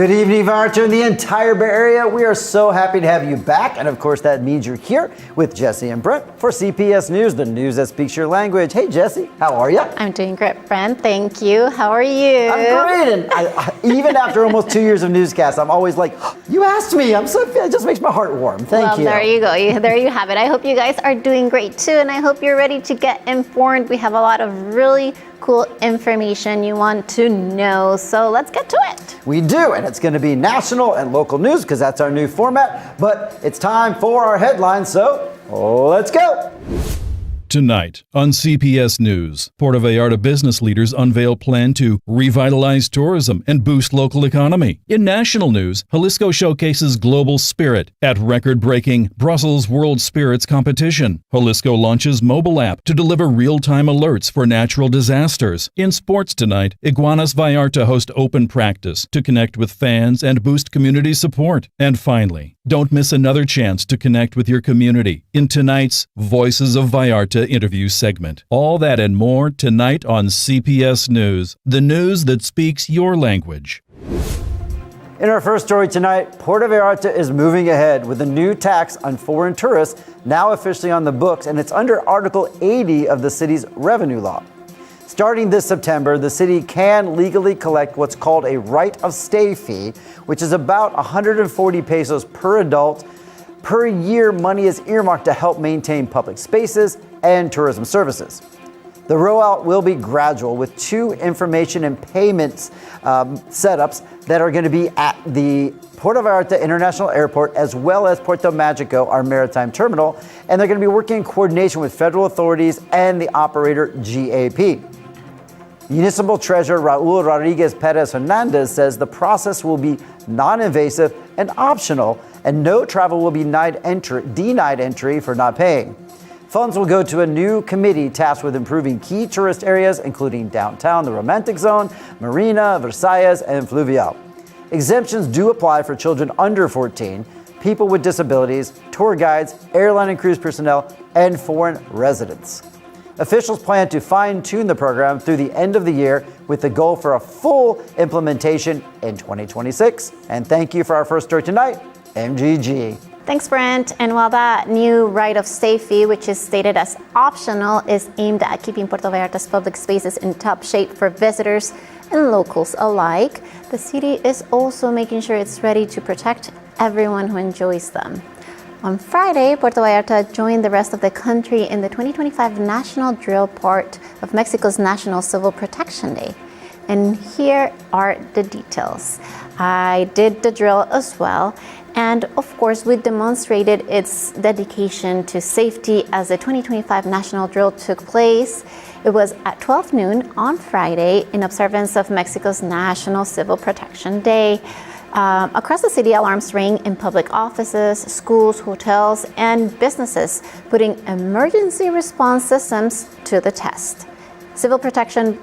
Good evening, Vallarta and the entire Bay Area. We are so happy to have you back. And of course, that means you're here with Jesse and Brent for CPS News, the news that speaks your language. Hey, Jesse, how are you? I'm doing great, Brent. Thank you. How are you? I'm great. And even after almost 2 years of newscasts, I'm always like, oh, you asked me. It just makes my heart warm. Thank you. Well, there you go. There you have it. I hope you guys are doing great too. And I hope you're ready to get informed. We have a lot of really cool information you want to know. So let's get to it. We do, and it's going to be national and local news because that's our new format. But it's time for our headlines, so let's go. Tonight on CPS News, Puerto Vallarta business leaders unveil plan to revitalize tourism and boost local economy. In national news, Jalisco showcases global spirit at record-breaking Brussels World Spirits Competition. Jalisco launches mobile app to deliver real-time alerts for natural disasters. In sports tonight, Iguanas Vallarta host open practice to connect with fans and boost community support. And finally, don't miss another chance to connect with your community in tonight's Voices of Vallarta interview segment. All that and more tonight on CPS News, the news that speaks your language. In our first story tonight, Puerto Vallarta is moving ahead with a new tax on foreign tourists now officially on the books, and it's under Article 80 of the city's revenue law. Starting this September, the city can legally collect what's called a right of stay fee, which is about 140 pesos per adult. Per year, money is earmarked to help maintain public spaces and tourism services. The rollout will be gradual with 2 information and payments setups that are going to be at the Puerto Vallarta International Airport as well as Puerto Magico, our maritime terminal, and they're going to be working in coordination with federal authorities and the operator GAP. Municipal Treasurer Raul Rodriguez Perez Hernandez says the process will be non-invasive and optional, and no travel will be denied entry for not paying. Funds will go to a new committee tasked with improving key tourist areas, including downtown, the Romantic Zone, Marina, Versailles, and Fluvial. Exemptions do apply for children under 14, people with disabilities, tour guides, airline and cruise personnel, and foreign residents. Officials plan to fine-tune the program through the end of the year with the goal for a full implementation in 2026. And thank you for our first story tonight, MGG. Thanks, Brent. And while that new right of stay fee, which is stated as optional, is aimed at keeping Puerto Vallarta's public spaces in top shape for visitors and locals alike, the city is also making sure it's ready to protect everyone who enjoys them. On Friday, Puerto Vallarta joined the rest of the country in the 2025 National Drill, part of Mexico's National Civil Protection Day. And here are the details. I did the drill as well. And of course, we demonstrated its dedication to safety as the 2025 National Drill took place. It was at 12 noon on Friday in observance of Mexico's National Civil Protection Day. Across the city, alarms rang in public offices, schools, hotels, and businesses, putting emergency response systems to the test. Civil protection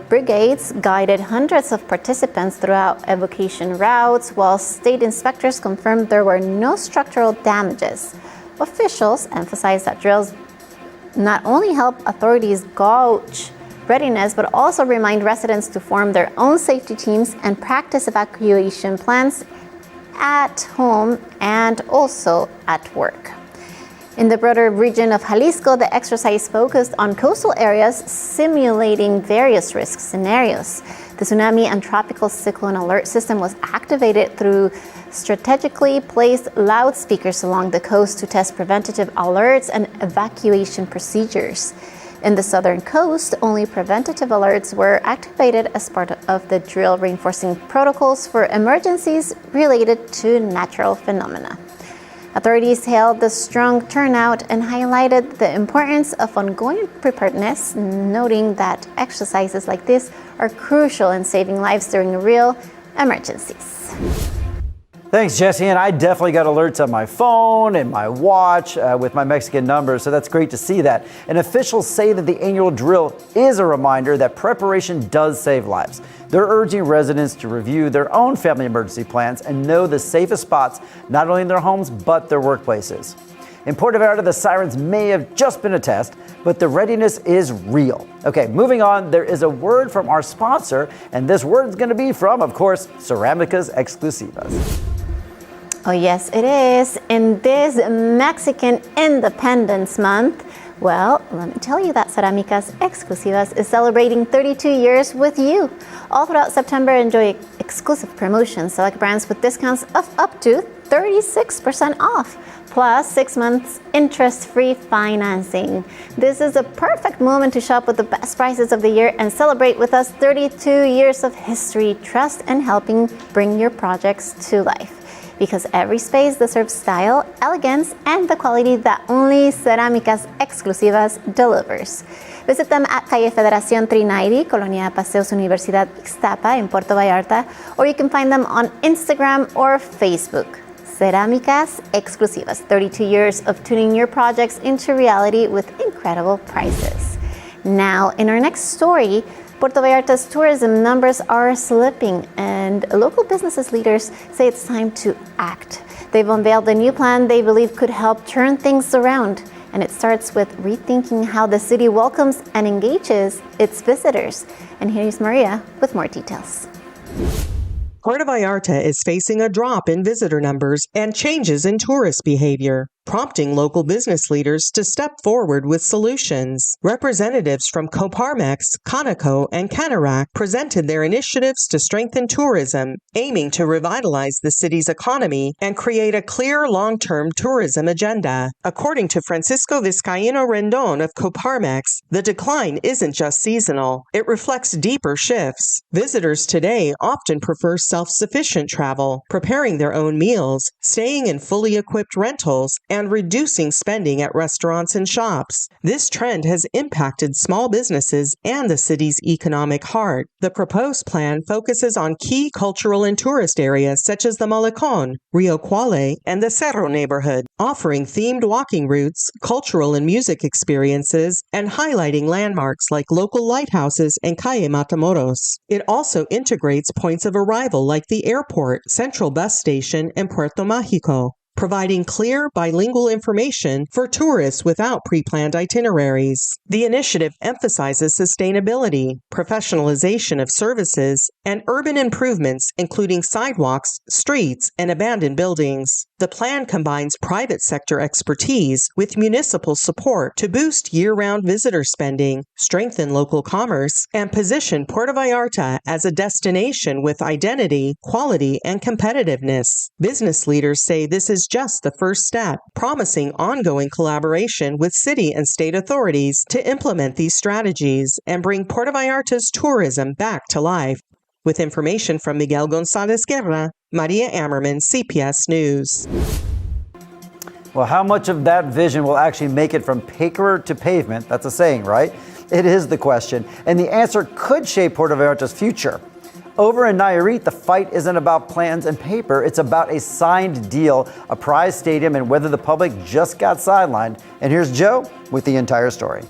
brigades guided hundreds of participants throughout evacuation routes, while state inspectors confirmed there were no structural damages. Officials emphasized that drills not only help authorities gauge readiness, but also remind residents to form their own safety teams and practice evacuation plans at home and also at work. In the broader region of Jalisco, the exercise focused on coastal areas, simulating various risk scenarios. The tsunami and tropical cyclone alert system was activated through strategically placed loudspeakers along the coast to test preventative alerts and evacuation procedures. In the southern coast, only preventative alerts were activated as part of the drill, reinforcing protocols for emergencies related to natural phenomena. Authorities hailed the strong turnout and highlighted the importance of ongoing preparedness, noting that exercises like this are crucial in saving lives during real emergencies. Thanks, Jesse. And I definitely got alerts on my phone and my watch with my Mexican numbers, so that's great to see that. And officials say that the annual drill is a reminder that preparation does save lives. They're urging residents to review their own family emergency plans and know the safest spots, not only in their homes, but their workplaces. In Puerto Vallarta, the sirens may have just been a test, but the readiness is real. Okay, moving on, there is a word from our sponsor, and this word's going to be from, of course, Cerámicas Exclusivas. Oh, yes, it is. In this Mexican Independence Month, well, let me tell you that Cerámicas Exclusivas is celebrating 32 years with you. All throughout September, enjoy exclusive promotions, select brands with discounts of up to 36% off, plus 6 months interest-free financing. This is a perfect moment to shop with the best prices of the year and celebrate with us 32 years of history, trust, and helping bring your projects to life. Because every space deserves style, elegance, and the quality that only Cerámicas Exclusivas delivers. Visit them at Calle Federación 390, Colonia Paseos Universidad Ixtapa in Puerto Vallarta, or you can find them on Instagram or Facebook. Cerámicas Exclusivas, 32 years of tuning your projects into reality with incredible prices. Now, in our next story, Puerto Vallarta's tourism numbers are slipping, and local businesses leaders say it's time to act. They've unveiled a new plan they believe could help turn things around, and it starts with rethinking how the city welcomes and engages its visitors. And here's Maria with more details. Puerto Vallarta is facing a drop in visitor numbers and changes in tourist behavior, prompting local business leaders to step forward with solutions. Representatives from Coparmex, Conoco, and Canarac presented their initiatives to strengthen tourism, aiming to revitalize the city's economy and create a clear long-term tourism agenda. According to Francisco Vizcaíno Rendon of Coparmex, the decline isn't just seasonal. It reflects deeper shifts. Visitors today often prefer self-sufficient travel, preparing their own meals, staying in fully equipped rentals, and reducing spending at restaurants and shops. This trend has impacted small businesses and the city's economic heart. The proposed plan focuses on key cultural and tourist areas such as the Malecón, Rio Cuale, and the Cerro neighborhood, offering themed walking routes, cultural and music experiences, and highlighting landmarks like local lighthouses and Calle Matamoros. It also integrates points of arrival like the airport, Central Bus Station, and Puerto Mágico, providing clear bilingual information for tourists without pre-planned itineraries. The initiative emphasizes sustainability, professionalization of services, and urban improvements, including sidewalks, streets, and abandoned buildings. The plan combines private sector expertise with municipal support to boost year-round visitor spending, strengthen local commerce, and position Puerto Vallarta as a destination with identity, quality, and competitiveness. Business leaders say this is just the first step, promising ongoing collaboration with city and state authorities to implement these strategies and bring Puerto Vallarta's tourism back to life. With information from Miguel González Guerra, Maria Ammerman, CPS News. Well, how much of that vision will actually make it from paper to pavement? That's a saying, right? It is the question, and the answer could shape Puerto Vallarta's future. Over in Nayarit, the fight isn't about plans and paper. It's about a signed deal, a prize stadium, and whether the public just got sidelined. And here's Joe with the entire story.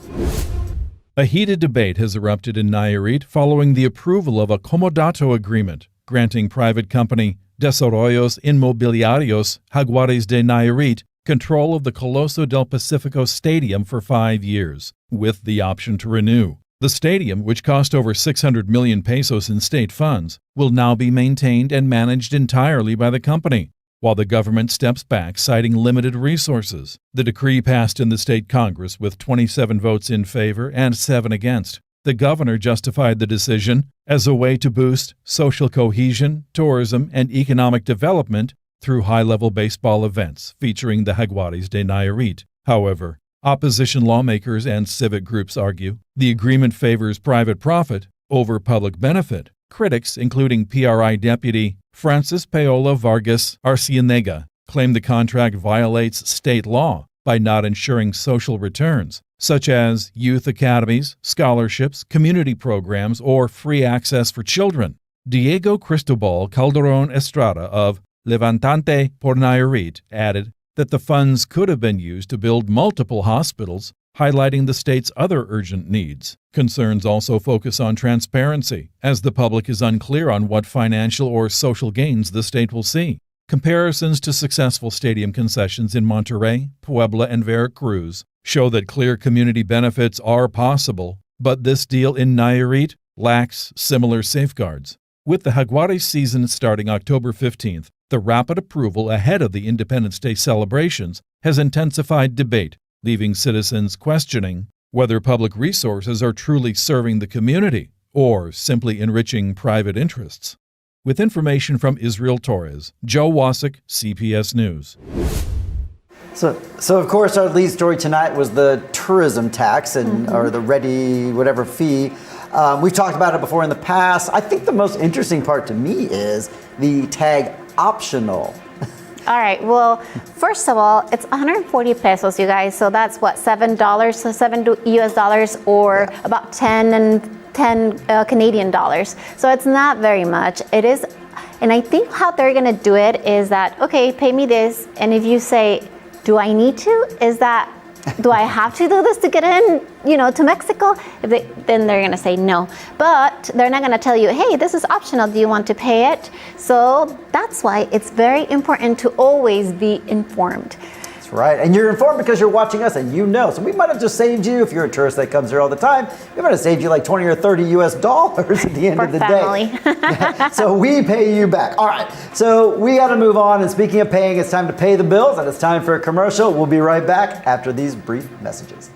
A heated debate has erupted in Nayarit following the approval of a comodato agreement, granting private company Desarrollos Inmobiliarios Jaguares de Nayarit control of the Coloso del Pacifico Stadium for 5 years, with the option to renew. The stadium, which cost over 600 million pesos in state funds, will now be maintained and managed entirely by the company, while the government steps back, citing limited resources. The decree passed in the state Congress with 27 votes in favor and 7 against. The governor justified the decision as a way to boost social cohesion, tourism, and economic development through high-level baseball events featuring the Jaguares de Nayarit. However, opposition lawmakers and civic groups argue the agreement favors private profit over public benefit. Critics, including PRI Deputy Francis Paola Vargas Arcienega, claim the contract violates state law by not ensuring social returns, such as youth academies, scholarships, community programs, or free access for children. Diego Cristobal Calderon Estrada of Levantante por Nayarit added that the funds could have been used to build multiple hospitals, highlighting the state's other urgent needs. Concerns also focus on transparency, as the public is unclear on what financial or social gains the state will see. Comparisons to successful stadium concessions in Monterrey, Puebla, and Veracruz show that clear community benefits are possible, but this deal in Nayarit lacks similar safeguards. With the Jaguares season starting October 15th, the rapid approval ahead of the Independence Day celebrations has intensified debate, leaving citizens questioning whether public resources are truly serving the community or simply enriching private interests. With information from Israel Torres, Joe Wasik, CPS News. So of course, our lead story tonight was the tourism tax or the ready whatever fee. We've talked about it before in the past. I think the most interesting part to me is the tag optional. All right, well, first of all, it's 140 pesos, you guys. So that's what, $7, so $7 US dollars, or about 10 Canadian dollars. So it's not very much. It is, and I think how they're gonna do it is that, okay, pay me this, and if you say, do I need to? Is that, do I have to do this to get in, to Mexico? Then they're gonna say no. But they're not gonna tell you, hey, this is optional, do you want to pay it? So that's why it's very important to always be informed. That's right, and you're informed because you're watching us and you know. So we might have just saved you, if you're a tourist that comes here all the time, we might have saved you like 20 or 30 US dollars at the end of the family. day. So we pay you back. All right, so we got to move on. And speaking of paying, it's time to pay the bills, and it's time for a commercial. We'll be right back after these brief messages.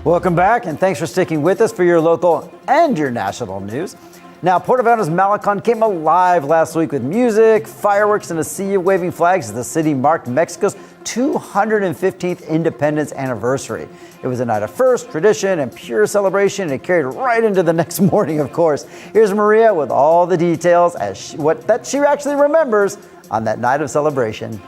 Welcome back, and thanks for sticking with us for your local and your national news. Now, Puerto Vallarta's Malecon came alive last week with music, fireworks, and a sea of waving flags as the city marked Mexico's 215th independence anniversary. It was a night of first, tradition, and pure celebration, and it carried right into the next morning, of course. Here's Maria with all the details as she actually remembers on that night of celebration.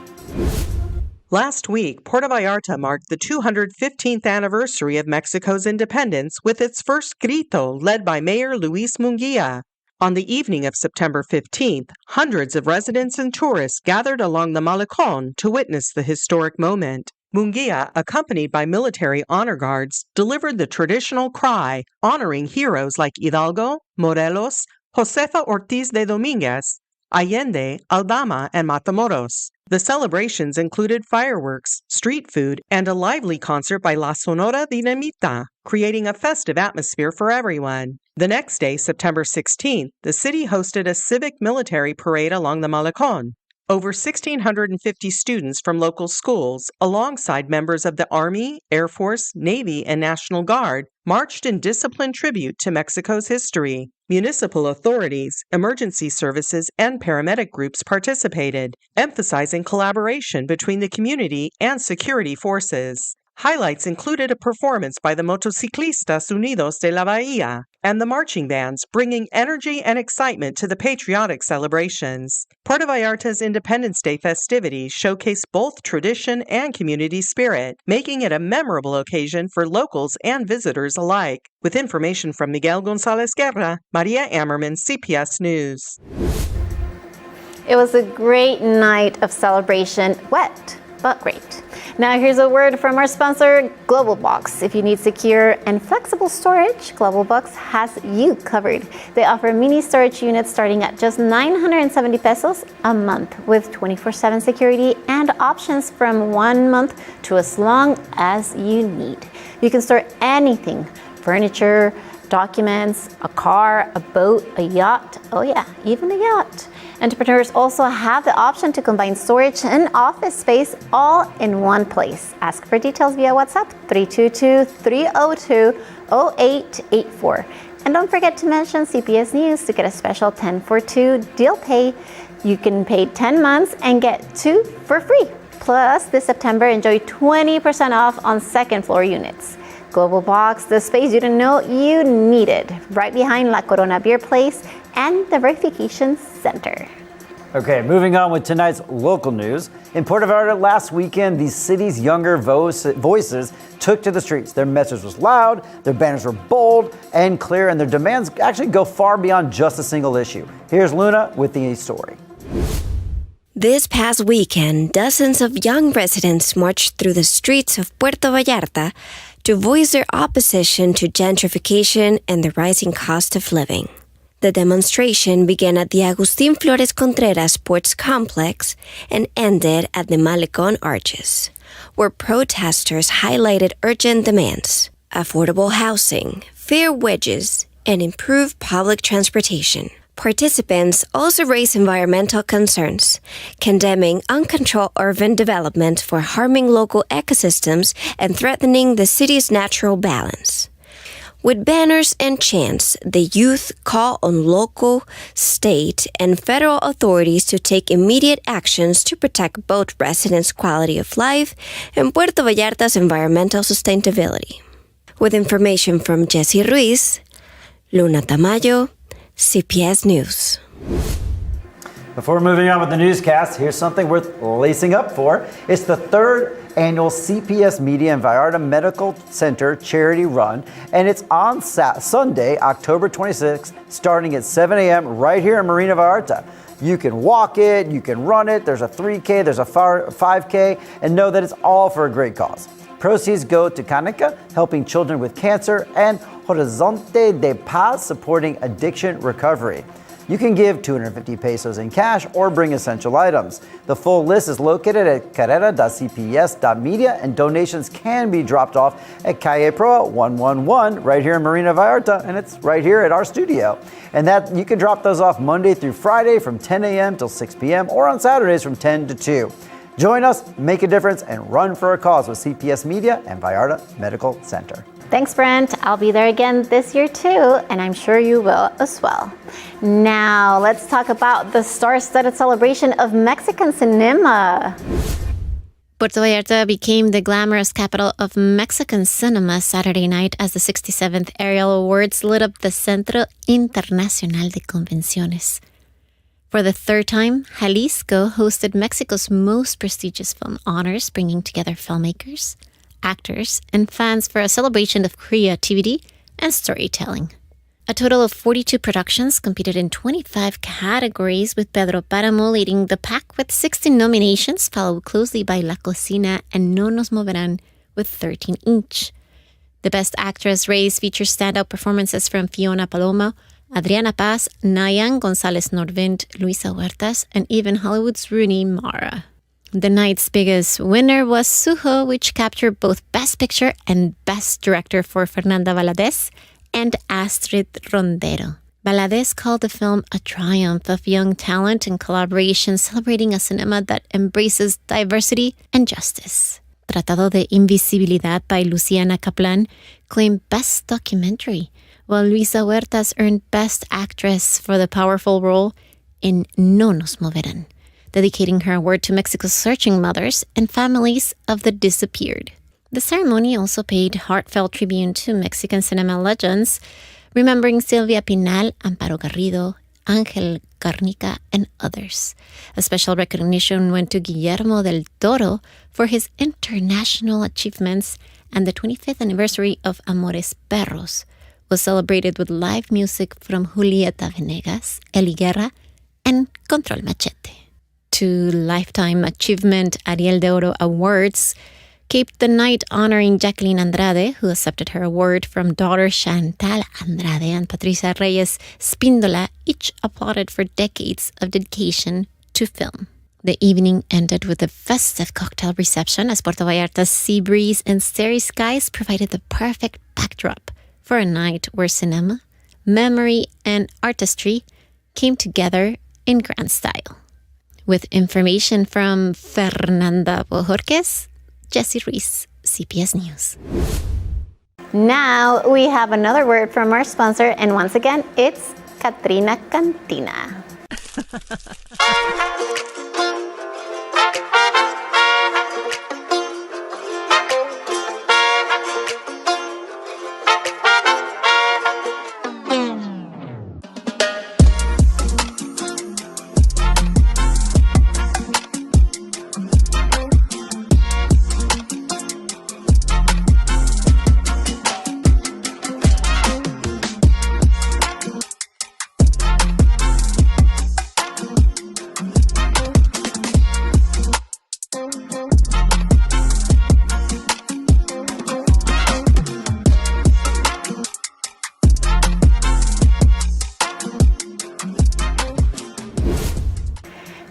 Last week, Puerto Vallarta marked the 215th anniversary of Mexico's independence with its first grito, led by Mayor Luis Munguia. On the evening of September 15th, hundreds of residents and tourists gathered along the Malecon to witness the historic moment. Munguia, accompanied by military honor guards, delivered the traditional cry, honoring heroes like Hidalgo, Morelos, Josefa Ortiz de Dominguez, Allende, Aldama, and Matamoros. The celebrations included fireworks, street food, and a lively concert by La Sonora Dinamita, creating a festive atmosphere for everyone. The next day, September 16th, the city hosted a civic military parade along the Malecon. Over 1,650 students from local schools, alongside members of the Army, Air Force, Navy, and National Guard, marched in disciplined tribute to Mexico's history. Municipal authorities, emergency services, and paramedic groups participated, emphasizing collaboration between the community and security forces. Highlights included a performance by the Motociclistas Unidos de la Bahía and the marching bands, bringing energy and excitement to the patriotic celebrations. Puerto Vallarta's Independence Day festivities showcase both tradition and community spirit, making it a memorable occasion for locals and visitors alike. With information from Miguel Gonzalez Guerra, Maria Ammerman, CPS News. It was a great night of celebration, wet, but great. Now here's a word from our sponsor, GlobalBox. If you need secure and flexible storage, GlobalBox has you covered. They offer mini storage units starting at just 970 pesos a month with 24/7 security and options from 1 month to as long as you need. You can store anything, furniture, documents, a car, a boat, a yacht, oh yeah, even a yacht. Entrepreneurs also have the option to combine storage and office space all in one place. Ask for details via WhatsApp 322-302-0884. And don't forget to mention CPS News to get a special 10-for-2 deal pay. You can pay 10 months and get 2 for free. Plus, this September, enjoy 20% off on second floor units. Global Box, the space you didn't know you needed, right behind La Corona Beer Place and the Verification Center. Okay, moving on with tonight's local news. In Puerto Vallarta last weekend, the city's younger voices took to the streets. Their message was loud, their banners were bold and clear, and their demands actually go far beyond just a single issue. Here's Luna with the story. This past weekend, dozens of young residents marched through the streets of Puerto Vallarta to voice their opposition to gentrification and the rising cost of living. The demonstration began at the Agustín Flores Contreras Sports Complex and ended at the Malecón Arches, where protesters highlighted urgent demands: affordable housing, fair wages, and improved public transportation. Participants also raised environmental concerns, condemning uncontrolled urban development for harming local ecosystems and threatening the city's natural balance. With banners and chants, the youth call on local, state, and federal authorities to take immediate actions to protect both residents' quality of life and Puerto Vallarta's environmental sustainability. With information from Jesse Ruiz, Luna Tamayo, CPS News. Before moving on with the newscast, here's something worth lacing up for. It's the third annual CPS Media and Vallarta Medical Center charity run, and it's on Sunday, October 26th, starting at 7 a.m. right here in Marina Vallarta. You can walk it, you can run it, there's a 3K, there's a 5K, and know that it's all for a great cause. Proceeds go to Canica, helping children with cancer, and Horizonte de Paz, supporting addiction recovery. You can give 250 pesos in cash or bring essential items. The full list is located at carrera.cps.media, and donations can be dropped off at Calle Proa 111 right here in Marina Vallarta, and it's right here at our studio. And that you can drop those off Monday through Friday from 10 a.m. till 6 p.m. or on Saturdays from 10 to 2. Join us, make a difference, and run for a cause with CPS Media and Vallarta Medical Center. Thanks, Brent. I'll be there again this year too, and I'm sure you will as well. Now, let's talk about the star-studded celebration of Mexican cinema. Puerto Vallarta became the glamorous capital of Mexican cinema Saturday night as the 67th Ariel Awards lit up the Centro Internacional de Convenciones. For the third time, Jalisco hosted Mexico's most prestigious film honors, bringing together filmmakers, actors, and fans for a celebration of creativity and storytelling. A total of 42 productions competed in 25 categories, with Pedro Páramo leading the pack with 16 nominations, followed closely by La Cocina and No Nos Moverán with 13 each. The Best Actress race features standout performances from Fiona Palomo, Adriana Paz, Nayan González-Norvind, Luisa Huertas, and even Hollywood's Rooney Mara. The night's biggest winner was Suho, which captured both Best Picture and Best Director for Fernanda Valadez and Astrid Rondero. Valadez called the film a triumph of young talent and collaboration, celebrating a cinema that embraces diversity and justice. Tratado de Invisibilidad by Luciana Kaplan claimed Best Documentary, while Luisa Huertas earned Best Actress for the powerful role in No Nos Moverán, dedicating her award to Mexico's searching mothers and families of the disappeared. The ceremony also paid heartfelt tribute to Mexican cinema legends, remembering Silvia Pinal, Amparo Garrido, Ángel Garnica, and others. A special recognition went to Guillermo del Toro for his international achievements, and the 25th anniversary of Amores Perros was celebrated with live music from Julieta Venegas, Eli Guerra, and Control Machete. 2 Lifetime Achievement Ariel de Oro Awards capped the night, honoring Jacqueline Andrade, who accepted her award, from daughter Chantal Andrade and Patricia Reyes Spindola, each applauded for decades of dedication to film. The evening ended with a festive cocktail reception, as Puerto Vallarta's sea breeze and starry skies provided the perfect backdrop for a night where cinema, memory, and artistry came together in grand style. With information from Fernanda Bojorquez, Jesse Ruiz, CPS News. Now we have another word from our sponsor, and once again, it's Katrina Cantina.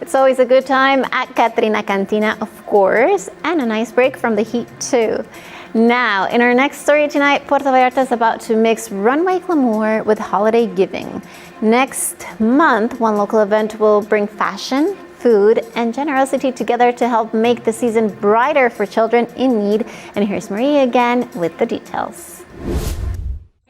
It's always a good time at Katrina Cantina, of course, and a nice break from the heat too. Now, in our next story tonight, Puerto Vallarta is about to mix runway glamour with holiday giving. Next month, one local event will bring fashion, food, and generosity together to help make the season brighter for children in need. And here's Marie again with the details.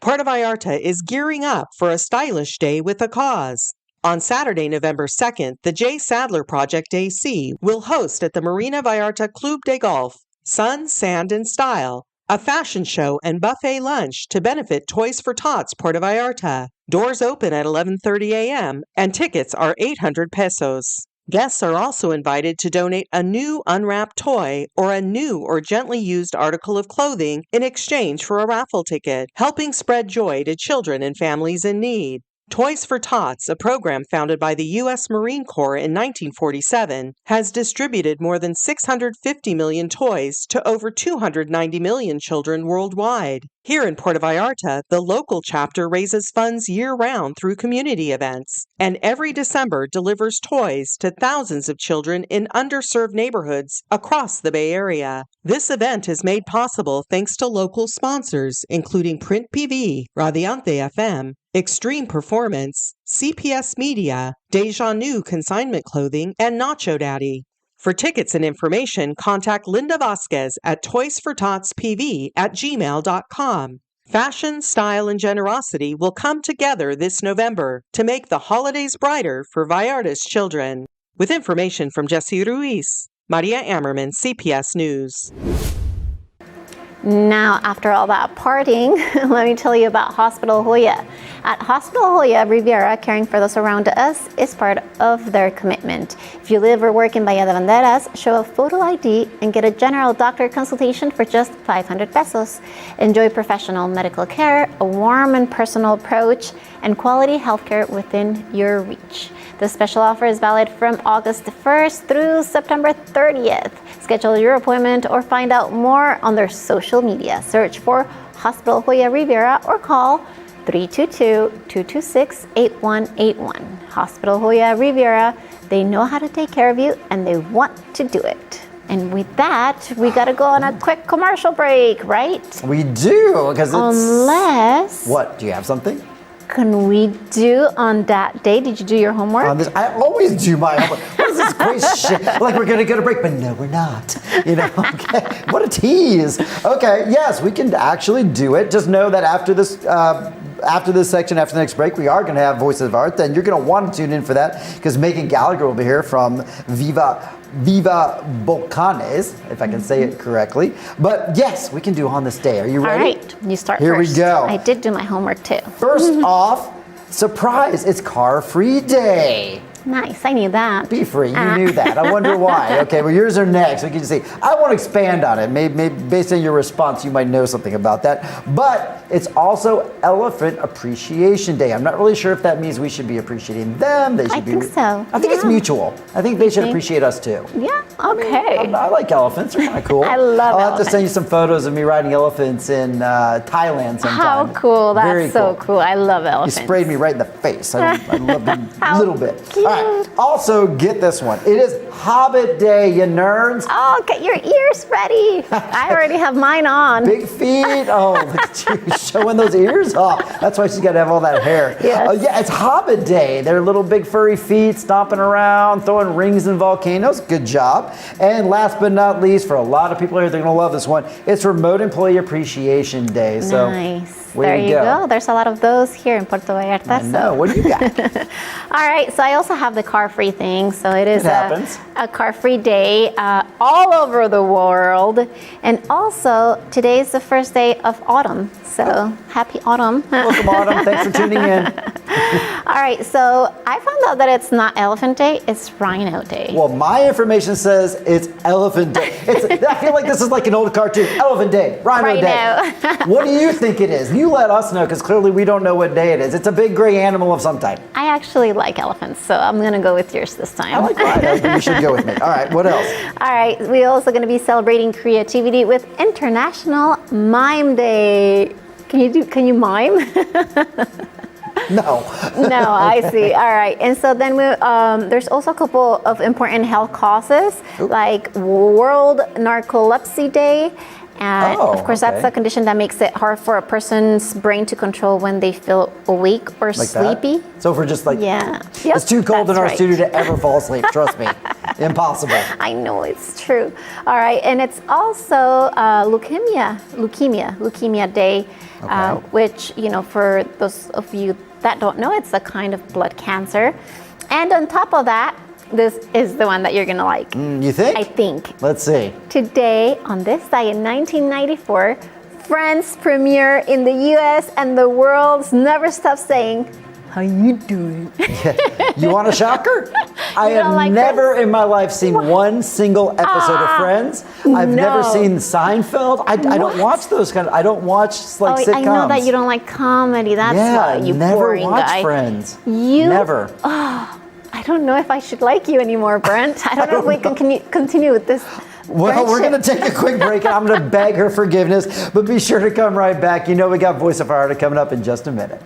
Puerto Vallarta is gearing up for a stylish day with a cause. On Saturday, November 2nd, the J. Sadler Project AC will host at the Marina Vallarta Club de Golf Sun, Sand, and Style, a fashion show and buffet lunch to benefit Toys for Tots Puerto Vallarta. Doors open at 11:30 a.m. and tickets are 800 pesos. Guests are also invited to donate a new unwrapped toy or a new or gently used article of clothing in exchange for a raffle ticket, helping spread joy to children and families in need. Toys for Tots, a program founded by the U.S. Marine Corps in 1947, has distributed more than 650 million toys to over 290 million children worldwide. Here in Puerto Vallarta, the local chapter raises funds year-round through community events, and every December delivers toys to thousands of children in underserved neighborhoods across the Bay Area. This event is made possible thanks to local sponsors, including Print PV, Radiante FM, Extreme Performance, CPS Media, Deja New Consignment Clothing, and Nacho Daddy. For tickets and information, contact Linda Vasquez at toysfortotspv@gmail.com. Fashion, style, and generosity will come together this November to make the holidays brighter for Vallarta's children. With information from Jesse Ruiz, Maria Ammerman, CPS News. Now, after all that partying, let me tell you about Hospital Hoya. At Hospital Hoya Riviera, caring for those around us is part of their commitment. If you live or work in Bahía de Banderas, show a photo ID and get a general doctor consultation for just 500 pesos. Enjoy professional medical care, a warm and personal approach, and quality healthcare within your reach. The special offer is valid from August 1st through September 30th. Schedule your appointment or find out more on their social media. Search for Hospital Hoya Riviera or call 322-226-8181. Hospital Hoya Riviera, they know how to take care of you and they want to do it. And with that, we gotta go on a quick commercial break, right? We do, because it's... Unless... What, do you have something? Can we do on that day? Did you do your homework? On this, I always do my homework. What is this great shit? Like we're gonna get a break, but no, we're not. You know, okay. What a tease. Okay, yes, we can actually do it. Just know that after this section, after the next break, we are gonna have Voices of Art. Then you're gonna want to tune in for that because Megan Gallagher will be here from Viva Volcanes, if I can say it correctly. But yes, we can do on this day. Are you ready? All right, you start Here first. we go. I did do my homework too. First off, surprise, it's car-free day. Nice, I knew that. Be free, you knew that. I wonder why. Okay, well yours are next. We can just see. I want to expand on it. Maybe based on your response, you might know something about that. But it's also Elephant Appreciation Day. I'm not really sure if that means we should be appreciating them. They should I think so. I think it's mutual. I think they should appreciate us too. Yeah, okay. I like elephants. They're kind of cool. I love I'll have elephants. to send you some photos of me riding elephants in Thailand sometime. How cool. That's Very so cool. I love You elephants. sprayed me right in the face. I love them a little bit. All right. Also, get this one. It is Hobbit Day, you nerds. Oh, get your ears ready. I already have mine on. Big feet. Oh, look at you showing those ears off. That's why she's got to have all that hair. Yes. Yeah, it's Hobbit Day. Their little big furry feet stomping around, throwing rings in volcanoes. Good job. And last but not least, for a lot of people here, they're going to love this one. It's Remote Employee Appreciation Day. So, nice. way There to you go. There's a lot of those here in Puerto Vallarta. I know. What do you got? All right. So I also have the car-free thing. So it is a car-free day all over the world. And also, today is the first day of autumn. So happy autumn. Welcome, Autumn. Thanks for tuning in. All right. So I found out that it's not Elephant Day. It's Rhino Day. Well, my information says it's Elephant Day. I feel like this is like an old cartoon. Elephant Day, Rhino Day. What do you think it is? You let us know, because clearly we don't know what day it is. It's a big gray animal of some type. I actually like elephants, so I'm going to go with yours this time. I like rhinos, but you should go with me. All right, what else? All right, we're also going to be celebrating creativity with International Mime Day. Can you mime? No. No, I see. All right. And so then there's also a couple of important health causes, like World Narcolepsy Day. And of course, that's a condition that makes it hard for a person's brain to control when they feel awake or like sleepy. That? So if we're just like, it's too cold in our studio to ever fall asleep. Trust me. Impossible. I know, it's true. All right. And it's also Leukemia Day, which, for those of you that don't know, it's a kind of blood cancer. And on top of that, this is the one that you're going to like. You think? I think. Let's see. Today, on this day in 1994, Friends premiere in the US and the world's never stop saying, "How you doing?" You want a shocker? I have never in my life seen one single episode of Friends. I've never seen Seinfeld. I don't watch those I don't watch sitcoms. I know that you don't like comedy. That's why you boring watch guy. Friends. Never. I don't know if I should like you anymore, Brent. I don't know if we can continue with this. Well, we're going to take a quick break, and I'm going to beg her forgiveness, but be sure to come right back. You know we got Voice of Vallarta coming up in just a minute.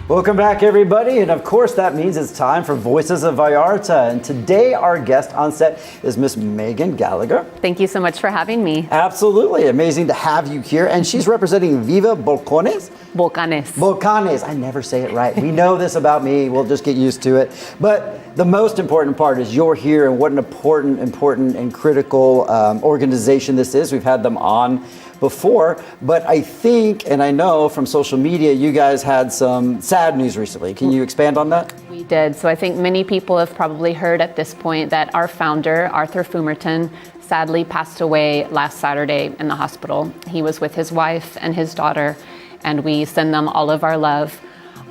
Welcome back, everybody, and of course that means it's time for Voices of Vallarta. And today our guest on set is Miss Megan Gallagher. Thank you so much for having me. Absolutely, amazing to have you here. And she's representing Viva Volcanes. Volcanes. I never say it right. We know this about me. We'll just get used to it. But the most important part is you're here, and what an important and critical organization this is. We've had them on before, but I think, and I know from social media, you guys had some sad news recently. Can you expand on that? We did. So I think many people have probably heard at this point that our founder, Arthur Fumerton, sadly passed away last Saturday in the hospital. He was with his wife and his daughter, and we send them all of our love.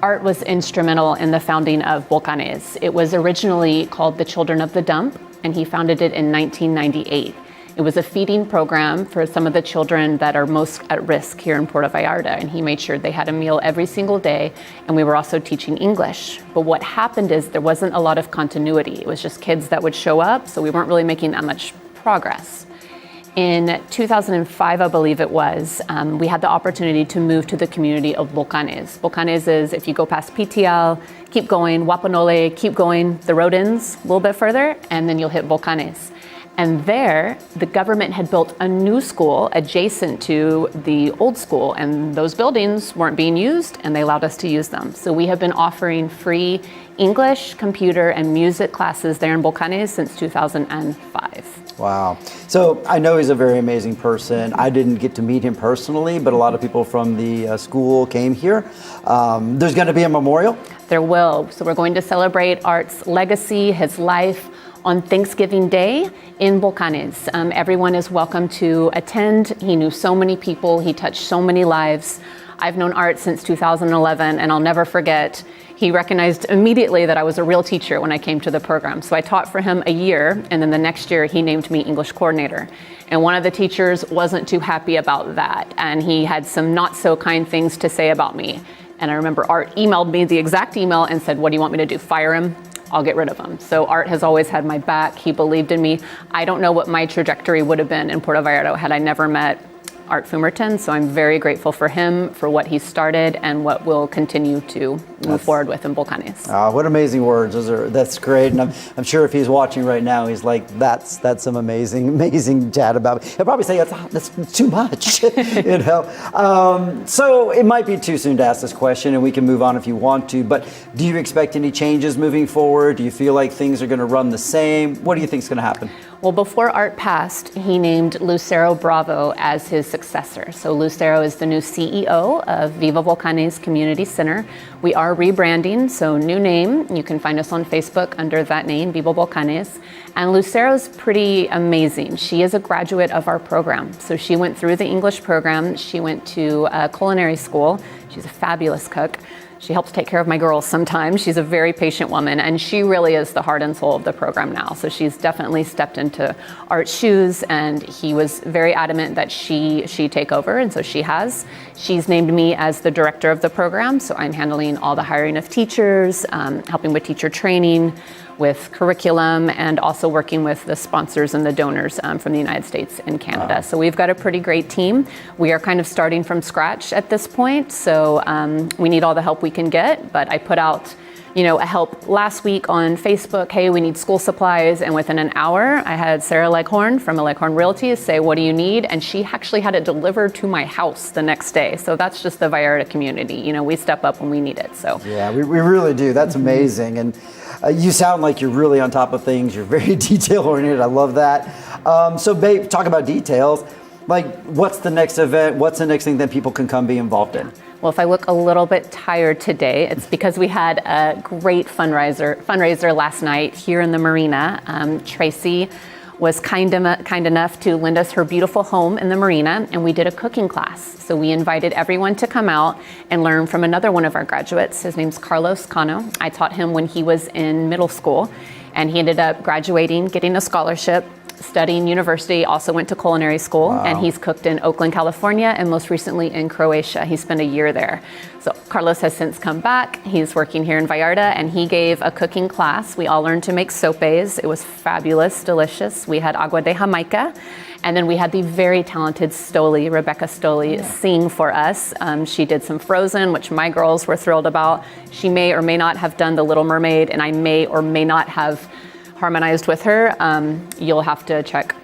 Art was instrumental in the founding of Volcanes. It was originally called the Children of the Dump, and he founded it in 1998. It was a feeding program for some of the children that are most at risk here in Puerto Vallarta, and he made sure they had a meal every single day, and we were also teaching English. But what happened is there wasn't a lot of continuity. It was just kids that would show up, so we weren't really making that much progress. In 2005, I believe it was, we had the opportunity to move to the community of Volcanes. Volcanes is, if you go past PTL, keep going, Wapanole, keep going, the road ends a little bit further, and then you'll hit Volcanes. And there, the government had built a new school adjacent to the old school, and those buildings weren't being used, and they allowed us to use them. So we have been offering free English, computer, and music classes there in Volcanes since 2005. Wow. So I know he's a very amazing person. I didn't get to meet him personally, but a lot of people from the school came here. There's going to be a memorial? There will. So we're going to celebrate Art's legacy, his life, on Thanksgiving Day in Volcanes. Everyone is welcome to attend. He knew so many people. He touched so many lives. I've known Art since 2011, and I'll never forget, he recognized immediately that I was a real teacher when I came to the program. So I taught for him a year, and then the next year he named me English coordinator. And one of the teachers wasn't too happy about that, and he had some not so kind things to say about me. And I remember Art emailed me the exact email and said, "What do you want me to do, fire him? I'll get rid of him." So Art has always had my back. He believed in me. I don't know what my trajectory would have been in Puerto Vallarta had I never met Art Fumerton. So I'm very grateful for him, for what he started and what we'll continue to move forward with in Volcanes. What amazing words. That's great. And I'm sure if he's watching right now, he's like, that's some amazing chat about me. He'll probably say, that's too much, you know? So it might be too soon to ask this question, and we can move on if you want to, but do you expect any changes moving forward? Do you feel like things are going to run the same? What do you think is going to happen? Well, before Art passed, he named Lucero Bravo as his successor. So Lucero is the new CEO of Viva Volcanes Community Center. We are rebranding, so new name. You can find us on Facebook under that name, Viva Volcanes. And Lucero's pretty amazing. She is a graduate of our program. So she went through the English program. She went to culinary school. She's a fabulous cook. She helps take care of my girls sometimes. She's a very patient woman, and she really is the heart and soul of the program now. So she's definitely stepped into Art's shoes, and he was very adamant that she take over, and so she has. She's named me as the director of the program, so I'm handling all the hiring of teachers, helping with teacher training, with curriculum, and also working with the sponsors and the donors from the United States and Canada. Wow. So we've got a pretty great team. We are kind of starting from scratch at this point, so we need all the help we can get, but I put out a help last week on Facebook, hey, we need school supplies, and within an hour, I had Sarah Leghorn from Leghorn Realty say, what do you need? And she actually had it delivered to my house the next day. So that's just the Vallarta community. We step up when we need it, so. Yeah, we really do. That's amazing. And you sound like you're really on top of things. You're very detail-oriented. I love that. So, babe, talk about details. Like, what's the next event? What's the next thing that people can come be involved in? Well, if I look a little bit tired today, it's because we had a great fundraiser last night here in the marina. Tracy was kind enough to lend us her beautiful home in the marina, and we did a cooking class. So we invited everyone to come out and learn from another one of our graduates. His name's Carlos Cano. I taught him when he was in middle school, and he ended up graduating, getting a scholarship, studying university, also went to culinary school. Wow. And he's cooked in Oakland, California, and most recently in Croatia. He spent a year there. So Carlos has since come back. He's working here in Vallarta, and he gave a cooking class. We all learned to make sopes. It was fabulous, delicious. We had agua de Jamaica, and then we had the very talented Stoli, Rebecca Stoli, sing for us. She did some Frozen, which my girls were thrilled about. She may or may not have done The Little Mermaid, and I may or may not have harmonized with her. You'll have to check,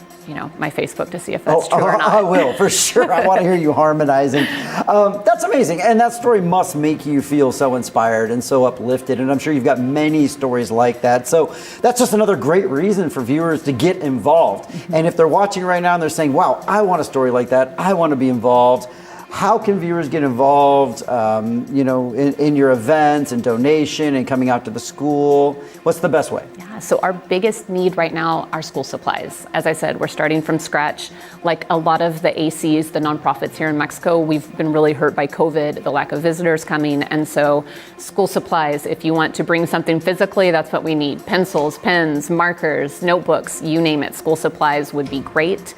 my Facebook to see if that's true or not. I will, for sure. I want to hear you harmonizing. That's amazing. And that story must make you feel so inspired and so uplifted. And I'm sure you've got many stories like that. So that's just another great reason for viewers to get involved. And if they're watching right now and they're saying, wow, I want a story like that, I want to be involved, how can viewers get involved, in your events and donation and coming out to the school? What's the best way? Yeah, so our biggest need right now are school supplies. As I said, we're starting from scratch. Like a lot of the ACs, the nonprofits here in Mexico, we've been really hurt by COVID, the lack of visitors coming. And so school supplies, if you want to bring something physically, that's what we need. Pencils, pens, markers, notebooks, you name it. School supplies would be great.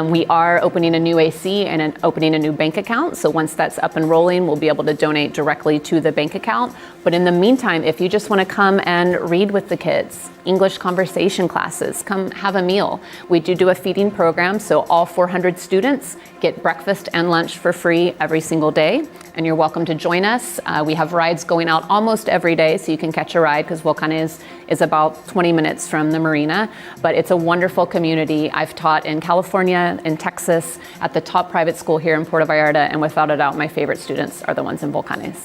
We are opening a new AC and opening a new bank account. So once that's up and rolling, we'll be able to donate directly to the bank account. But in the meantime, if you just want to come and read with the kids, English conversation classes, come have a meal. We do a feeding program, so all 400 students get breakfast and lunch for free every single day. and you're welcome to join us. We have rides going out almost every day, so you can catch a ride because Volcanes is about 20 minutes from the marina. But it's a wonderful community. I've taught in California, in Texas, at the top private school here in Puerto Vallarta, and without a doubt, my favorite students are the ones in Volcanes.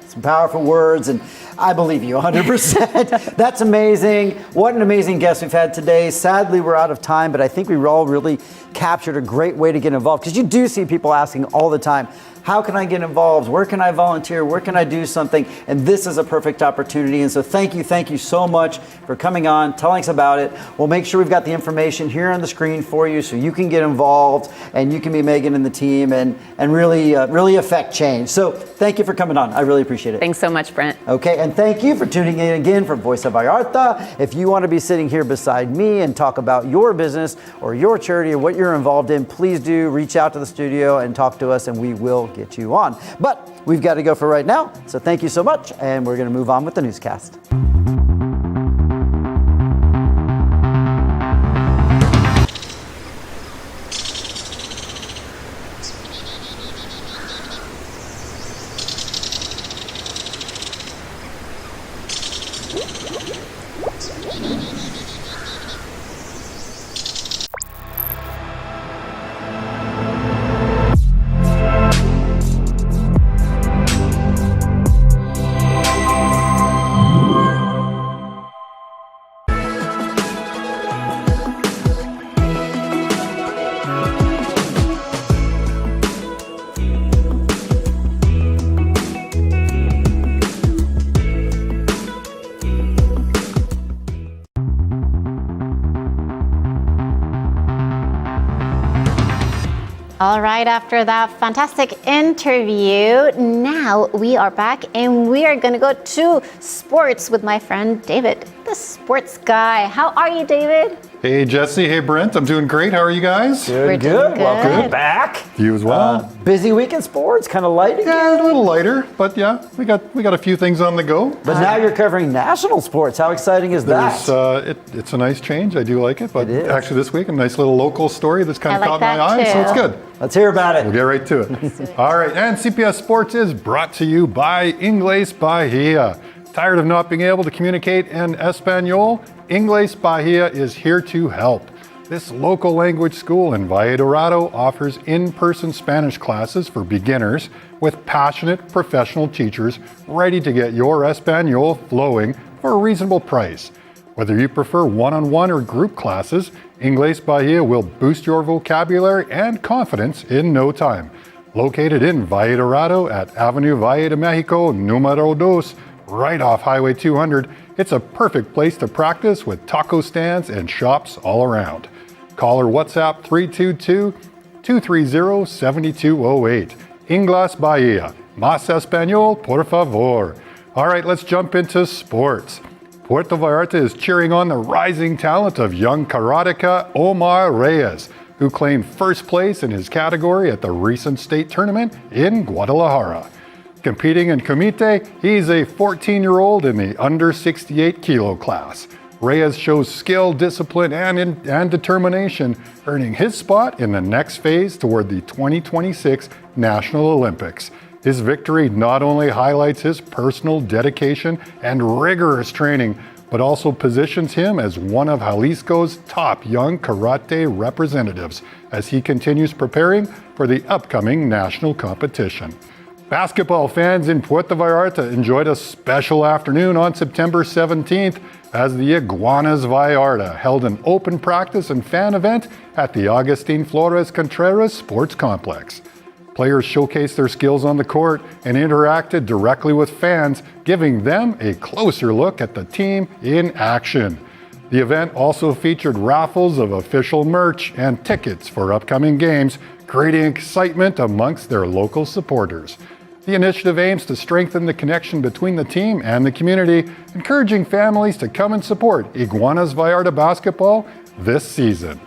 Some powerful words, and I believe you 100%. That's amazing. What an amazing guest we've had today. Sadly, we're out of time, but I think we all really captured a great way to get involved, because you do see people asking all the time, how can I get involved? Where can I volunteer? Where can I do something? And this is a perfect opportunity. And so thank you so much for coming on, telling us about it. We'll make sure we've got the information here on the screen for you so you can get involved and you can be Megan and the team and really affect change. So thank you for coming on. I really appreciate it. Thanks so much, Brent. Okay, and thank you for tuning in again for Voice of Vallarta. If you want to be sitting here beside me and talk about your business or your charity or what you're involved in, please do reach out to the studio and talk to us, and we will get you on. But we've got to go for right now. So thank you so much, and we're going to move on with the newscast. All right, after that fantastic interview, now we are back and we are going to go to sports with my friend David, the sports guy. How are you, David? Hey, Jesse. Hey, Brent. I'm doing great. How are you guys? Good. Welcome back. You as well. Busy week in sports, kind of light again. Yeah, a little lighter, but yeah, we got a few things on the go. But now you're covering national sports. How exciting is that? It's a nice change. I do like it. But It is. actually, this week, a nice little local story that's kind of I caught like my eye, that so it's too. good. Let's hear about it. We'll get right to it. All right, and CPS Sports is brought to you by Inglés Bahía. Tired of not being able to communicate in Espanol? Inglés Bahía is here to help. This local language school in Valle Dorado offers in-person Spanish classes for beginners with passionate professional teachers ready to get your Espanol flowing for a reasonable price. Whether you prefer one-on-one or group classes, Inglés Bahía will boost your vocabulary and confidence in no time. Located in Valle Dorado at Avenue Valle de Mexico Número 2, right off Highway 200, it's a perfect place to practice with taco stands and shops all around. Call or WhatsApp 322-230-7208. Inglés Bahía. Más español, por favor. All right, let's jump into sports. Puerto Vallarta is cheering on the rising talent of young karateka Omar Reyes, who claimed first place in his category at the recent state tournament in Guadalajara. Competing in Comite, he's a 14-year-old in the under 68 kilo class. Reyes shows skill, discipline, and determination, earning his spot in the next phase toward the 2026 National Olympics. His victory not only highlights his personal dedication and rigorous training, but also positions him as one of Jalisco's top young karate representatives as he continues preparing for the upcoming national competition. Basketball fans in Puerto Vallarta enjoyed a special afternoon on September 17th as the Iguanas Vallarta held an open practice and fan event at the Agustin Flores Contreras Sports Complex. Players showcased their skills on the court and interacted directly with fans, giving them a closer look at the team in action. The event also featured raffles of official merch and tickets for upcoming games, creating excitement amongst their local supporters. The initiative aims to strengthen the connection between the team and the community, encouraging families to come and support Iguanas Vallarta basketball this season.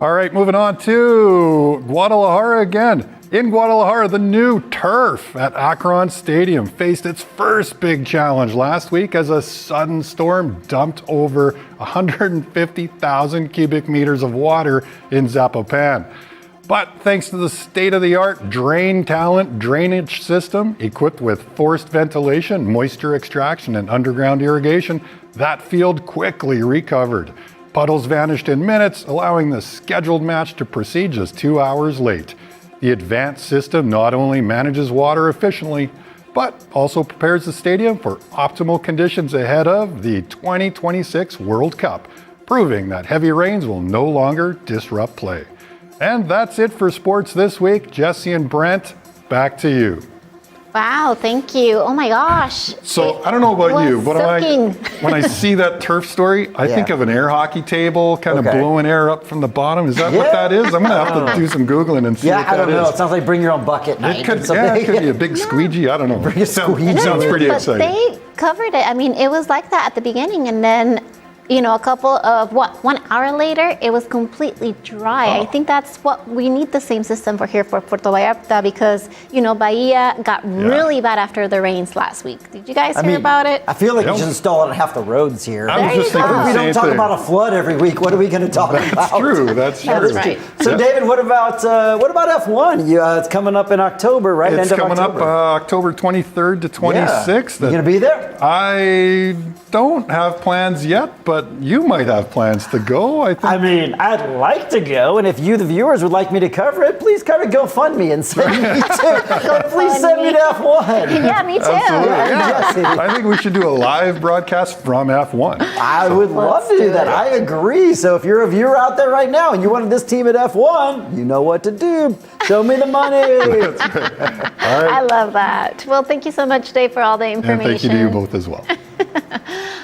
All right, moving on to Guadalajara again. In Guadalajara, the new turf at Akron Stadium faced its first big challenge last week as a sudden storm dumped over 150,000 cubic meters of water in Zapopan. But thanks to the state-of-the-art drain talent drainage system equipped with forced ventilation, moisture extraction, and underground irrigation, that field quickly recovered. Puddles vanished in minutes, allowing the scheduled match to proceed just 2 hours late. The advanced system not only manages water efficiently, but also prepares the stadium for optimal conditions ahead of the 2026 World Cup, proving that heavy rains will no longer disrupt play. And that's it for sports this week. Jesse and Brent, back to you. Wow, thank you. Oh my gosh. So I don't know about you, but when I see that turf story, I think of an air hockey table kind of blowing air up from the bottom. Is that what that is? I'm going to have to do some Googling and see what that is. I don't know. It sounds like bring your own bucket night. It could be a big squeegee. I don't know. Bring a squeegee. Sounds pretty exciting. They covered it. I mean, it was like that at the beginning, and then a couple of 1 hour later, it was completely dry. I think that's what we need, the same system for here for Puerto Vallarta, because Bahia got really bad after the rains last week. Did you guys hear about it? I feel like you should install it on half the roads here. I was just thinking the we same don't talk thing. about a flood every week. What are we going to talk about? That's true. That's true. So, David, what about F1? It's coming up in October, right? It's coming up October 23rd to 26th. You going to be there? I don't have plans yet, but you might have plans to go, I think. I mean, I'd like to go, and if you, the viewers, would like me to cover it, please kind of GoFundMe and send me to. Please send me to F1. Yeah, me too. Yeah. I think we should do a live broadcast from F1. I would love to do that. I agree. So if you're a viewer out there right now and you wanted this team at F1, you know what to do. Show me the money. That's right. All right. I love that. Well, thank you so much, Dave, for all the information. And thank you to you both as well.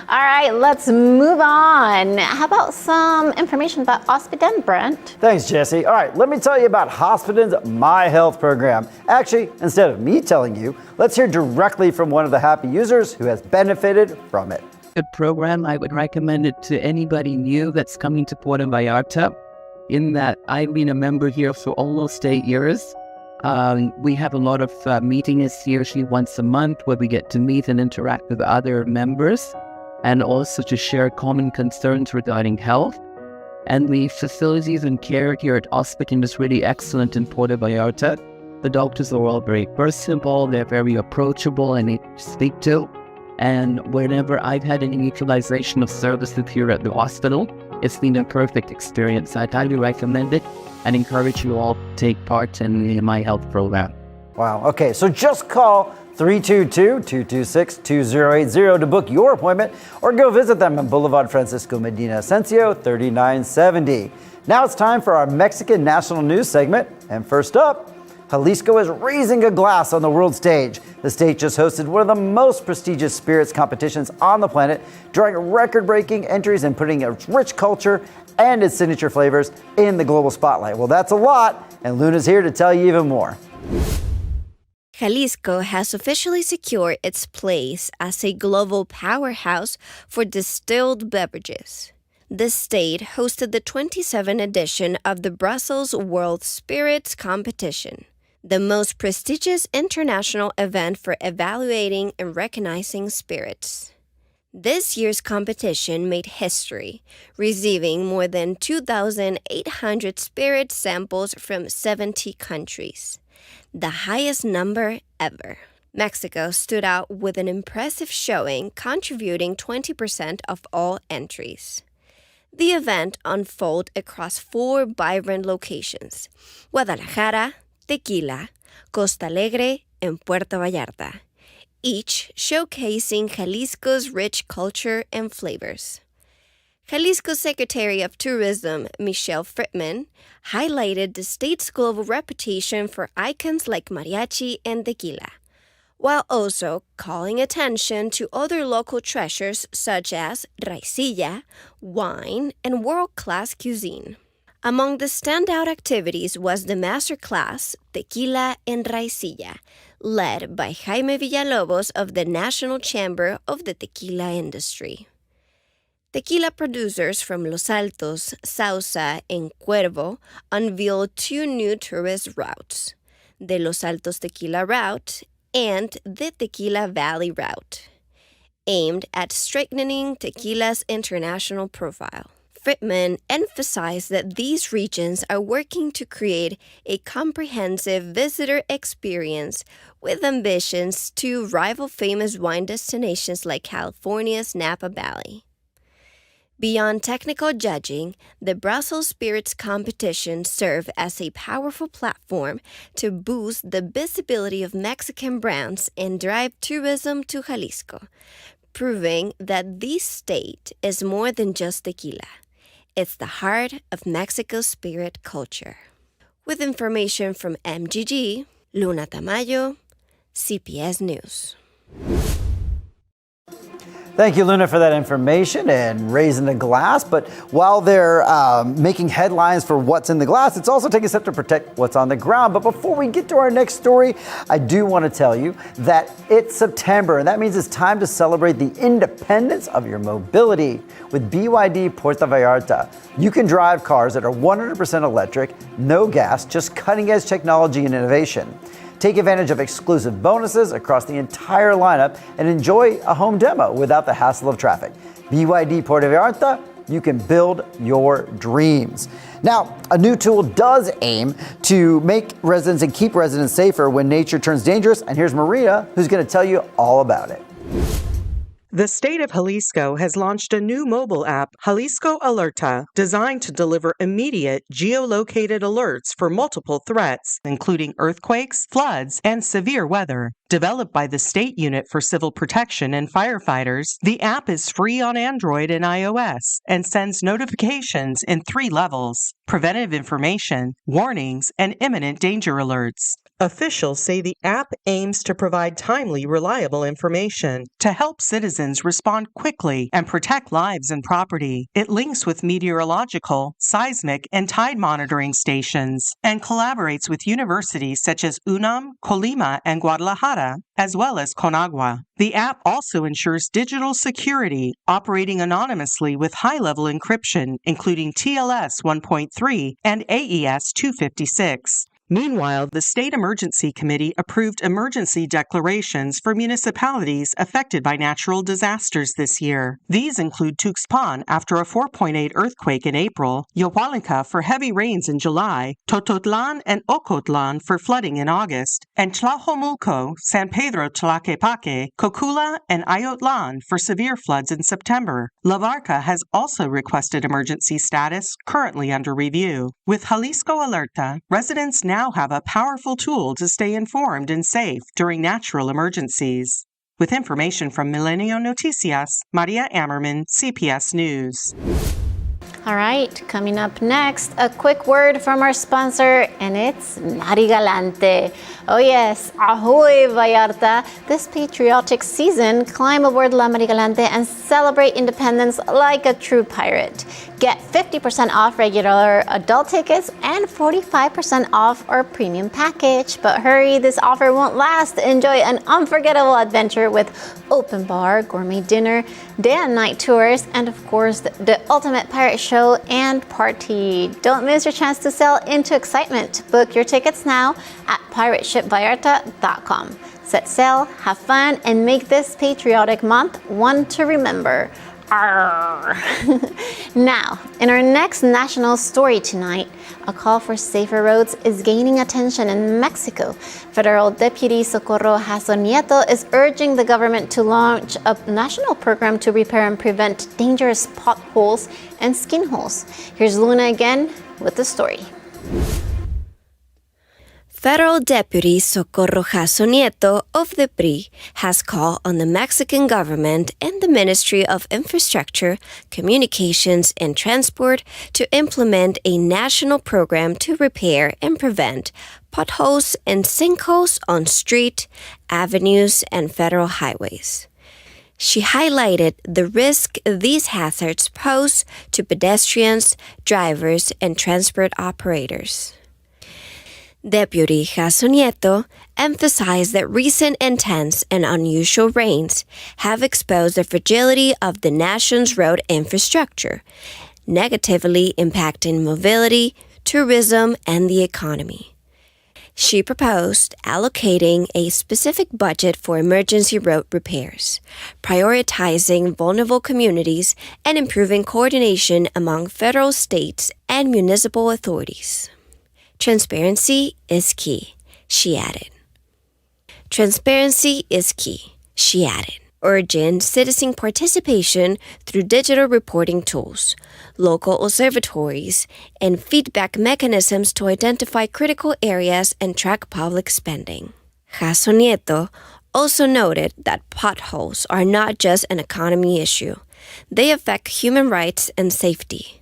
All right, let's move on. How about some information about Hospiden, Brent? Thanks, Jesse. All right, let me tell you about Hospiden's My Health program. Actually, instead of me telling you, let's hear directly from one of the happy users who has benefited from it. Good program. I would recommend it to anybody new that's coming to Puerto Vallarta, in that I've been a member here for almost 8 years. We have a lot of meetings here, usually once a month, where we get to meet and interact with other members, and also to share common concerns regarding health. And the facilities and care here at Hospiden is really excellent in Puerto Vallarta. The doctors are all very personable, they're very approachable and easy to speak to. And whenever I've had any utilization of services here at the hospital, it's been a perfect experience. I'd highly recommend it and encourage you all to take part in the My Health program. Wow. Okay, so just call 322-226-2080 to book your appointment, or go visit them on Boulevard Francisco Medina Asensio, 3970. Now it's time for our Mexican national news segment. And first up, Jalisco is raising a glass on the world stage. The state just hosted one of the most prestigious spirits competitions on the planet, drawing record-breaking entries and putting its rich culture and its signature flavors in the global spotlight. Well, that's a lot, and Luna's here to tell you even more. Jalisco has officially secured its place as a global powerhouse for distilled beverages. The state hosted the 27th edition of the Brussels World Spirits Competition, the most prestigious international event for evaluating and recognizing spirits. This year's competition made history, receiving more than 2,800 spirit samples from 70 countries, the highest number ever. Mexico stood out with an impressive showing, contributing 20% of all entries. The event unfolded across 4 vibrant locations: Guadalajara, Tequila, Costa Alegre, and Puerto Vallarta, each showcasing Jalisco's rich culture and flavors. Jalisco's Secretary of Tourism, Michelle Friedman, highlighted the state's global reputation for icons like mariachi and tequila, while also calling attention to other local treasures such as raicilla, wine, and world-class cuisine. Among the standout activities was the masterclass Tequila and Raicilla, led by Jaime Villalobos of the National Chamber of the Tequila Industry. Tequila producers from Los Altos, Sausa, and Cuervo unveiled 2 new tourist routes, the Los Altos Tequila Route and the Tequila Valley Route, aimed at strengthening tequila's international profile. Friedman emphasized that these regions are working to create a comprehensive visitor experience with ambitions to rival famous wine destinations like California's Napa Valley. Beyond technical judging, the Brussels Spirits competition served as a powerful platform to boost the visibility of Mexican brands and drive tourism to Jalisco, proving that this state is more than just tequila. It's the heart of Mexico's spirit culture. With information from MGG, Luna Tamayo, CPS News. Thank you, Luna, for that information and raising the glass. But while they're making headlines for what's in the glass, it's also taking a step to protect what's on the ground. But before we get to our next story, I do want to tell you that it's September, and that means it's time to celebrate the independence of your mobility. With BYD Puerto Vallarta, you can drive cars that are 100% electric, no gas, just cutting-edge technology and innovation. Take advantage of exclusive bonuses across the entire lineup and enjoy a home demo without the hassle of traffic. BYD Puerto Vallarta, you can build your dreams. Now, a new tool does aim to make residents and keep residents safer when nature turns dangerous, and here's Maria, who's going to tell you all about it. The state of Jalisco has launched a new mobile app, Jalisco Alerta, designed to deliver immediate geolocated alerts for multiple threats, including earthquakes, floods, and severe weather. Developed by the State Unit for Civil Protection and firefighters, the app is free on Android and iOS and sends notifications in 3 levels: preventive information, warnings, and imminent danger alerts. Officials say the app aims to provide timely, reliable information to help citizens respond quickly and protect lives and property. It links with meteorological, seismic, and tide monitoring stations and collaborates with universities such as UNAM, Colima, and Guadalajara, as well as Conagua. The app also ensures digital security, operating anonymously with high-level encryption, including TLS 1.3 and AES 256. Meanwhile, the State Emergency Committee approved emergency declarations for municipalities affected by natural disasters this year. These include Tuxpan after a 4.8 earthquake in April, Yohualinca for heavy rains in July, Tototlan and Ocotlan for flooding in August, and Tlajomulco, San Pedro Tlaquepaque, Cocula, and Ayotlan for severe floods in September. La Barca has also requested emergency status, currently under review. With Jalisco Alerta, residents now have a powerful tool to stay informed and safe during natural emergencies. With information from Milenio Noticias, Maria Ammerman, CPS News. All right, coming up next, a quick word from our sponsor, and it's Marigalante. Oh yes, ahoy Vallarta. This patriotic season, climb aboard La Marigalante and celebrate independence like a true pirate. Get 50% off regular adult tickets and 45% off our premium package. But hurry, this offer won't last. Enjoy an unforgettable adventure with open bar, gourmet dinner, day and night tours, and of course, the ultimate pirate show and party. Don't miss your chance to sail into excitement. Book your tickets now at pirateshipvallarta.com. Set sail, have fun, and make this patriotic month one to remember. Arr. Now, in our next national story tonight, a call for safer roads is gaining attention in Mexico. Federal Deputy Socorro Jasso Nieto is urging the government to launch a national program to repair and prevent dangerous potholes and skin holes. Here's Luna again with the story. Federal Deputy Socorro Jasso Nieto of the PRI has called on the Mexican government and the Ministry of Infrastructure, Communications, and Transport to implement a national program to repair and prevent potholes and sinkholes on street, avenues, and federal highways. She highlighted the risk these hazards pose to pedestrians, drivers, and transport operators. Deputy Jasso Nieto emphasized that recent intense and unusual rains have exposed the fragility of the nation's road infrastructure, negatively impacting mobility, tourism, and the economy. She proposed allocating a specific budget for emergency road repairs, prioritizing vulnerable communities, and improving coordination among federal, states, and municipal authorities. Transparency is key, she added. Transparency is key, she added, urging citizen participation through digital reporting tools, local observatories, and feedback mechanisms to identify critical areas and track public spending. Jason Nieto also noted that potholes are not just an economy issue. They affect human rights and safety.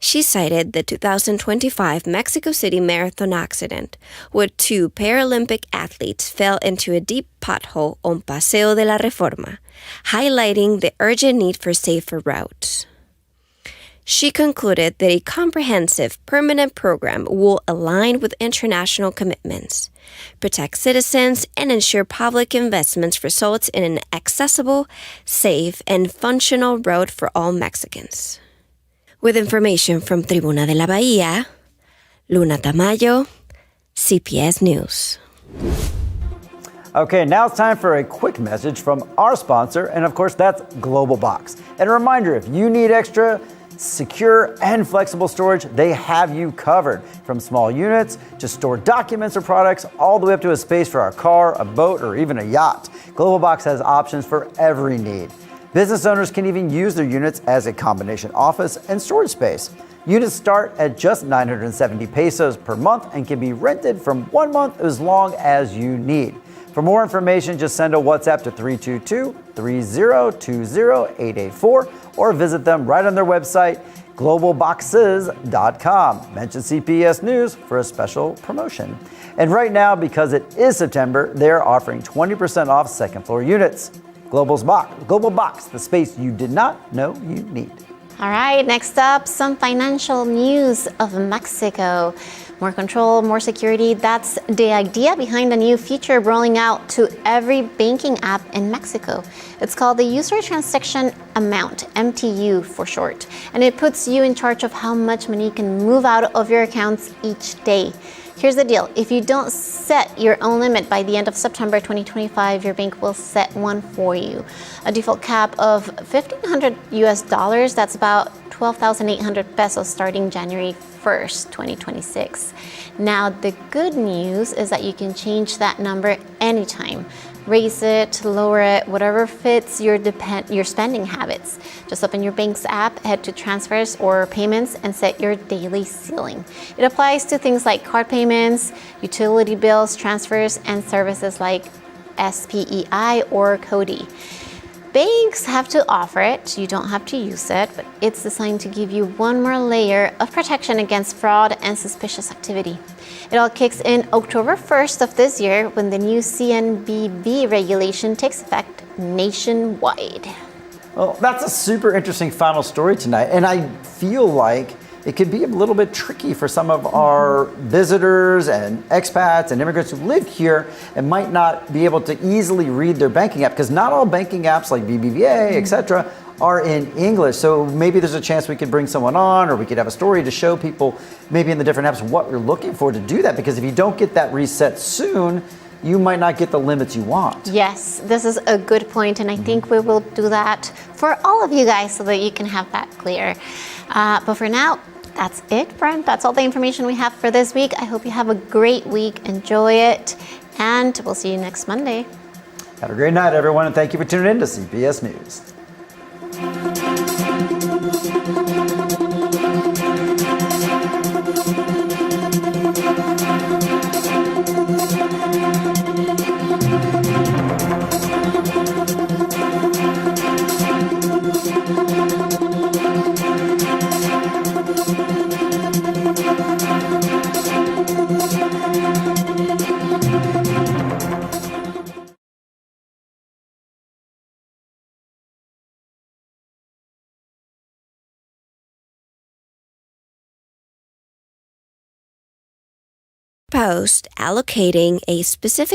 She cited the 2025 Mexico City Marathon accident, where 2 Paralympic athletes fell into a deep pothole on Paseo de la Reforma, highlighting the urgent need for safer routes. She concluded that a comprehensive, permanent program will align with international commitments, protect citizens, and ensure public investments results in an accessible, safe, and functional road for all Mexicans. With information from Tribuna de la Bahía, Luna Tamayo, CPS News. Okay, now it's time for a quick message from our sponsor, and of course that's Global Box. And a reminder, if you need extra secure and flexible storage, they have you covered. From small units to store documents or products, all the way up to a space for a car, a boat, or even a yacht. Global Box has options for every need. Business owners can even use their units as a combination office and storage space. Units start at just 970 pesos per month and can be rented from 1 month as long as you need. For more information, just send a WhatsApp to 322-3020-884 or visit them right on their website, globalboxes.com. Mention CPS News for a special promotion. And right now, because it is September, they're offering 20% off second floor units. Global Box, the space you did not know you need. All right, next up, some financial news of Mexico. More control, more security. That's the idea behind a new feature rolling out to every banking app in Mexico. It's called the User Transaction Amount, MTU for short. And it puts you in charge of how much money can move out of your accounts each day. Here's the deal. If you don't set your own limit by the end of September 2025, your bank will set one for you. A default cap of $1,500, that's about 12,800 pesos starting January 1st, 2026. Now, the good news is that you can change that number anytime. Raise it, lower it, whatever fits your spending habits. Just open your bank's app, head to transfers or payments, and set your daily ceiling. It applies to things like card payments, utility bills, transfers, and services like SPEI or CODI. Banks have to offer it, you don't have to use it, but it's designed to give you one more layer of protection against fraud and suspicious activity. It all kicks in October 1st of this year when the new CNBV regulation takes effect nationwide. Well, that's a super interesting final story tonight, and I feel like it could be a little bit tricky for some of our visitors and expats and immigrants who live here and might not be able to easily read their banking app, because not all banking apps like BBVA, etc., are in English. So maybe there's a chance we could bring someone on, or we could have a story to show people maybe in the different apps what we're looking for to do that, because if you don't get that reset soon, you might not get the limits you want. Yes, this is a good point, and I think we will do that for all of you guys so that you can have that clear. But for now, that's it, friend. That's all the information we have for this week. I hope you have a great week. Enjoy it, and we'll see you next Monday. Have a great night, everyone, and thank you for tuning in to CPS News. Proposed allocating a specific